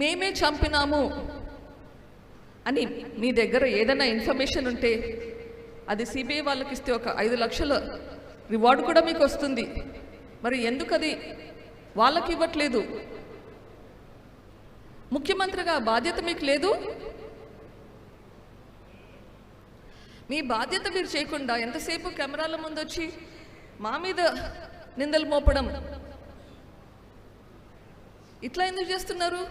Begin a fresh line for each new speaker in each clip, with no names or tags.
మేమే చంపినాము అని మీ దగ్గర ఏదైనా ఇన్ఫర్మేషన్ ఉంటే అది సిబిఐ వాళ్ళకి ఇస్తే ఒక 5 లక్షల రివార్డు కూడా మీకు వస్తుంది. మరి ఎందుకు అది వాళ్ళకి ఇవ్వట్లేదు? ముఖ్యమంత్రిగా బాధ్యత మీకు లేదు? మీ బాధ్యత మీరు చేయకుండా ఎంతసేపు కెమెరాల ముందు వచ్చి మా మీద నిందలు మోపడం ఇట్లా ఎందుకు చేస్తున్నారు?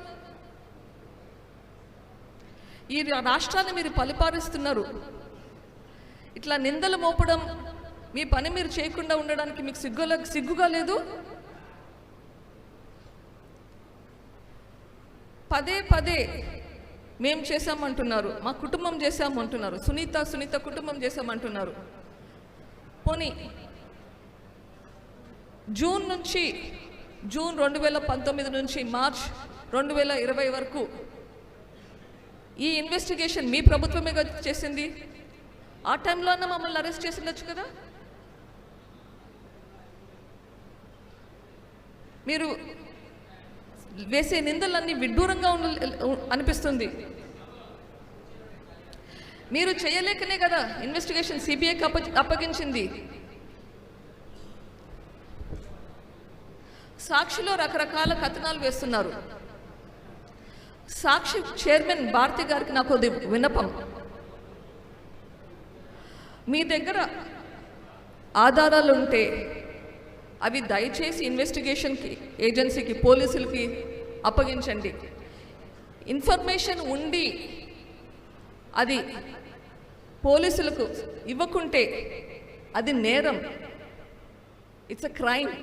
ఈ రాష్ట్రాన్ని మీరు పరిపాలిస్తున్నారు, ఇట్లా నిందలు మోపడం, మీ పని మీరు చేయకుండా ఉండడానికి మీకు సిగ్గుగా లేదు? పదే పదే మేం చేశామంటున్నారు, మా కుటుంబం చేశామంటున్నారు, సునీత కుటుంబం చేశామంటున్నారు. పోనీ జూన్ 2019 నుంచి మార్చ్ 2020 వరకు ఈ ఇన్వెస్టిగేషన్ మీ ప్రభుత్వమే చేసింది. ఆ టైంలో అన్న మమ్మల్ని అరెస్ట్ చేసి ఉండొచ్చు కదా. మీరు వేసే నిందలన్నీ విడ్డూరంగా అనిపిస్తుంది. మీరు చేయలేకనే కదా ఇన్వెస్టిగేషన్ సిబిఐకి అప్పగించింది. సాక్షిలో రకరకాల కథనాలు వేస్తున్నారు. సాక్షి చైర్మన్ భారతి గారికి నాకు విన్నపం, మీ దగ్గర ఆధారాలు ఉంటే అవి దయచేసి ఇన్వెస్టిగేషన్కి ఏజెన్సీకి పోలీసులకి అప్పగించండి. ఇన్ఫర్మేషన్ ఉండి అది పోలీసులకు ఇవ్వకుంటే అది నేరం, ఇట్స్ అ క్రైమ్.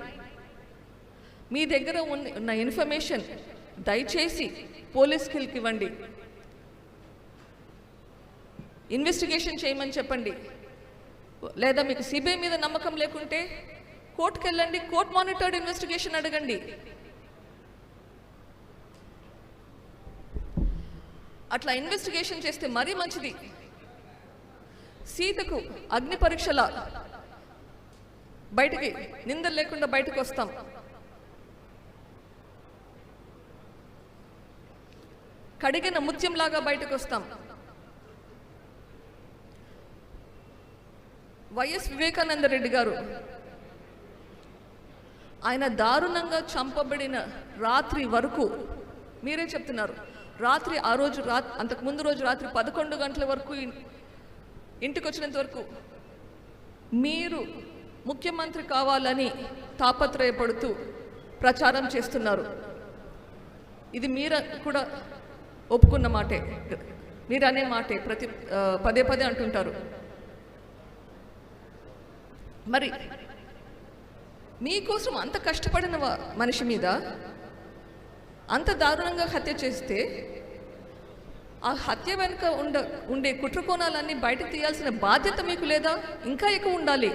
మీ దగ్గర ఉన్న ఇన్ఫర్మేషన్ దయచేసి పోలీసులకి ఇవ్వండి, ఇన్వెస్టిగేషన్ చేయమని చెప్పండి. లేదా మీకు సిబిఐ మీద నమ్మకం లేకుంటే కోర్టుకు వెళ్ళండి, కోర్ట్ మానిటర్డ్ ఇన్వెస్టిగేషన్ అడగండి. అట్లా ఇన్వెస్టిగేషన్ చేస్తే మరీ మంచిది. సీతకు అగ్ని పరీక్షల బయటికి నిందలు లేకుండా బయటకు వస్తాం. కడిగిన ముత్యంలాగా బయటకు వస్తాం. వైఎస్ వివేకానంద రెడ్డి గారు ఆయన దారుణంగా చంపబడిన రాత్రి వరకు మీరే చెప్తున్నారు, రాత్రి ఆ రోజు అంతకుముందు రోజు రాత్రి 11 గంటల వరకు ఇంటికి వచ్చినంత వరకు మీరు ముఖ్యమంత్రి కావాలని తాపత్రయపడుతూ ప్రచారం చేస్తున్నారు. ఇది మీరు కూడా ఒప్పుకున్న మాటే, మీరు అనే మాటే, పదే పదే అంటుంటారు. మరి మీకోసం అంత కష్టపడిన మనిషి మీద అంత దారుణంగా హత్య చేస్తే ఆ హత్య వెనుక ఉండే కుట్రకోణాలన్నీ బయటకు తీయాల్సిన బాధ్యత మీకు లేదా? ఇంకా ఎక్కువ ఉండాలి.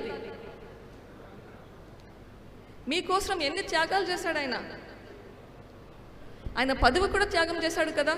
మీకోసం ఎన్ని త్యాగాలు చేశాడు ఆయన పదవి కూడా త్యాగం చేశాడు కదా.